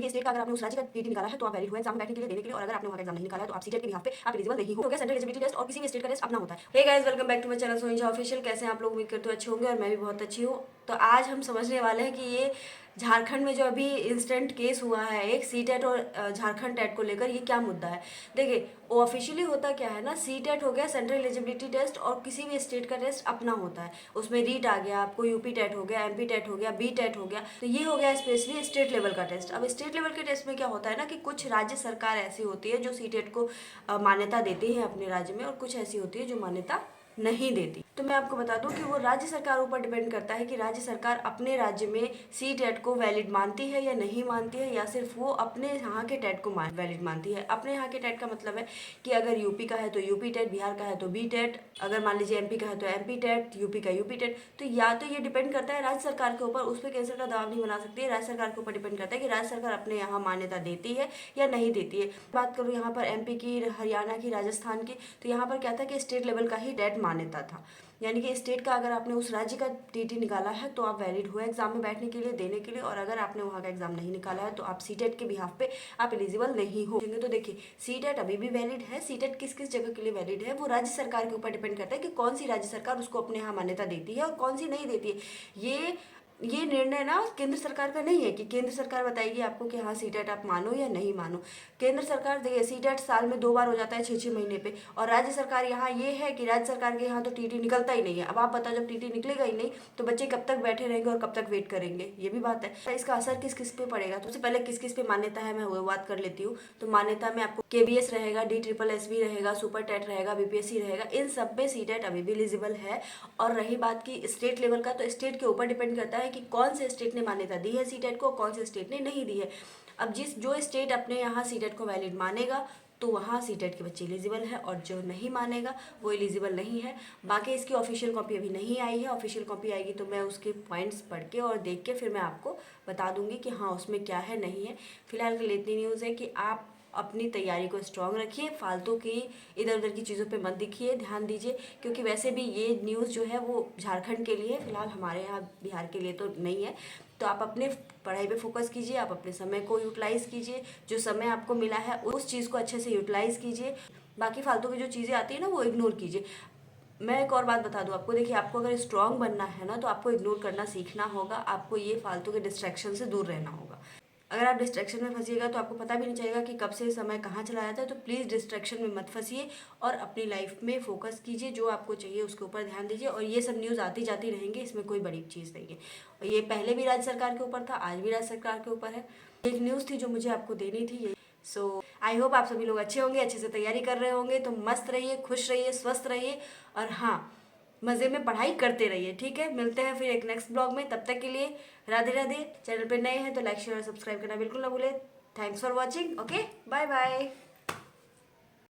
देखिए स्टेट का अगर आपने उस राज्य का टीटी निकाला है तो आप वैलिड हो एग्जाम बैठने के लिए देने के लिए, और अगर आपने वहाँ का एग्जाम नहीं निकाला है तो आप सीटेट के बिहाफ पे आप एलिजिबल नहीं हो गया। सेंट्रल एलिजिबिलिटी टेस्ट और किसी भी स्टेट का टेस्ट अपना होता है। Hey guys, welcome back to my channel Sonija official. कैसे हैं आप लोग? उम्मीद करते हो अच्छे होंगे और मैं भी बहुत अच्छी हूँ। तो आज हम समझने वाले हैं कि ये झारखंड में जो अभी इंस्टेंट केस हुआ है एक सीटेट और झारखंड टेट को लेकर, ये क्या मुद्दा है। देखिए वो ऑफिशियली होता क्या है ना, सीटेट हो गया सेंट्रल एलिजिबिलिटी टेस्ट, और किसी भी स्टेट का टेस्ट अपना होता है। उसमें रीट आ गया, आपको यूपी टेट हो गया, एमपी टेट हो गया, बी टेट हो गया। तो ये हो गया स्पेशली स्टेट लेवल का टेस्ट। अब स्टेट लेवल के टेस्ट में क्या होता है ना कि कुछ राज्य सरकार ऐसी होती है जो सीटेट को मान्यता देती है अपने राज्य में, और कुछ ऐसी होती है जो मान्यता नहीं देती। तो मैं आपको बता दूं कि वो राज्य सरकार ऊपर डिपेंड करता है कि राज्य सरकार अपने राज्य में सी टेट को वैलिड मानती है या नहीं मानती है, या सिर्फ वो अपने यहाँ के टेट को वैलिड मानती है। अपने यहाँ के टेट का मतलब है कि अगर यूपी का है तो यूपी टेट, बिहार का है तो बी टेट, अगर मान लीजिए एमपी का है तो एमपी टेट, यूपी का यूपी टेट। तो या तो ये डिपेंड करता है राज्य सरकार के ऊपर, उस पर कैंसिल का दबाव नहीं बना सकती है। राज्य सरकार के ऊपर डिपेंड करता है कि राज्य सरकार अपने यहाँ मान्यता देती है या नहीं देती है। बात करूँ यहाँ पर एमपी की, हरियाणा की, राजस्थान की, तो यहाँ पर क्या था कि स्टेट लेवल का ही टेट मान्यता था। यानी कि स्टेट का अगर आपने उस राज्य का टीटी निकाला है तो आप वैलिड हुए एग्जाम में बैठने के लिए, देने के लिए, और अगर आपने वहाँ का एग्जाम नहीं निकाला है तो आप सीटेट के बिहाफ पे आप एलिजिबल नहीं हो। तो देखिए सीटेट अभी भी वैलिड है। सीटेट किस किस जगह के लिए वैलिड है वो राज्य सरकार के ऊपर डिपेंड करता है कि कौन सी राज्य सरकार उसको अपने यहाँ मान्यता देती है और कौन सी नहीं देती है। ये निर्णय ना केंद्र सरकार का नहीं है कि केंद्र सरकार बताएगी आपको कि हाँ सीटेट आप मानो या नहीं मानो। केंद्र सरकार देखिए सीटेट साल में 2 बार हो जाता है 6-6 महीने पे, और राज्य सरकार यहाँ ये है कि राज्य सरकार के यहाँ तो टीटी निकलता ही नहीं है। अब आप बताओ जब टीटी निकलेगा ही नहीं तो बच्चे कब तक बैठे रहेंगे और कब तक वेट करेंगे, ये भी बात है। तो इसका असर किस किस पे पड़ेगा, तो सबसे पहले किस किस पे मान्यता है मैं वो बात कर लेती हूँ। तो मान्यता में आपको केबीएस रहेगा, DSSS रहेगा, सुपर टेट रहेगा, बीपीएससी रहेगा, इन सब पे सीटेट अभी भी एलिजिबल है। और रही बात की स्टेट लेवल का, तो स्टेट के ऊपर डिपेंड करता है कि कौन से स्टेट ने मान्यता दी है सीटेट को, कौन से स्टेट ने नहीं दी है। अब जो स्टेट अपने यहाँ सीटेट को वैलिड मानेगा तो वहाँ सीटेट के बच्चे एलिजिबल है, और जो नहीं मानेगा वो एलिजिबल नहीं है। बाकी इसकी ऑफिशियल कॉपी अभी नहीं आई है। ऑफिशियल कॉपी आएगी तो मैं उसके पॉइंट्स पढ़ के और देख के फिर मैं आपको बता दूंगी कि हाँ उसमें क्या है नहीं है। फिलहाल के लिए इतनी न्यूज़ है कि आप अपनी तैयारी को स्ट्रॉन्ग रखिए, फालतू की इधर उधर की चीज़ों पे मत दिखिए, ध्यान दीजिए, क्योंकि वैसे भी ये न्यूज़ जो है वो झारखंड के लिए, फिलहाल हमारे यहाँ बिहार के लिए तो नहीं है। तो आप अपने पढ़ाई पे फोकस कीजिए, आप अपने समय को यूटिलाइज़ कीजिए, जो समय आपको मिला है उस चीज़ को अच्छे से यूटिलाइज़ कीजिए। बाकी फालतू की जो चीज़ें आती है ना वो इग्नोर कीजिए। मैं एक और बात बता दूं आपको, देखिए आपको अगर स्ट्रांग बनना है ना तो आपको इग्नोर करना सीखना होगा, आपको ये फालतू के डिस्ट्रैक्शन से दूर रहना होगा। अगर आप डिस्ट्रैक्शन में फंसिएगा तो आपको पता भी नहीं चलेगा कि कब से समय कहाँ चला जाता है। तो प्लीज़ डिस्ट्रैक्शन में मत फंसिए और अपनी लाइफ में फोकस कीजिए, जो आपको चाहिए उसके ऊपर ध्यान दीजिए। और ये सब न्यूज़ आती जाती रहेंगी, इसमें कोई बड़ी चीज़ नहीं है। और ये पहले भी राज्य सरकार के ऊपर था, आज भी राज्य सरकार के ऊपर है। एक न्यूज़ थी जो मुझे आपको देनी थी। सो आई होप आप सभी लोग अच्छे होंगे, अच्छे से तैयारी कर रहे होंगे। तो मस्त रहिए, खुश रहिए, स्वस्थ रहिए, और हाँ मज़े में पढ़ाई करते रहिए। ठीक है, मिलते हैं फिर एक नेक्स्ट ब्लॉग में। तब तक के लिए राधे राधे। चैनल पे नए हैं तो लाइक शेयर और सब्सक्राइब करना बिल्कुल ना भूलें। Thanks for watching. Okay, bye bye.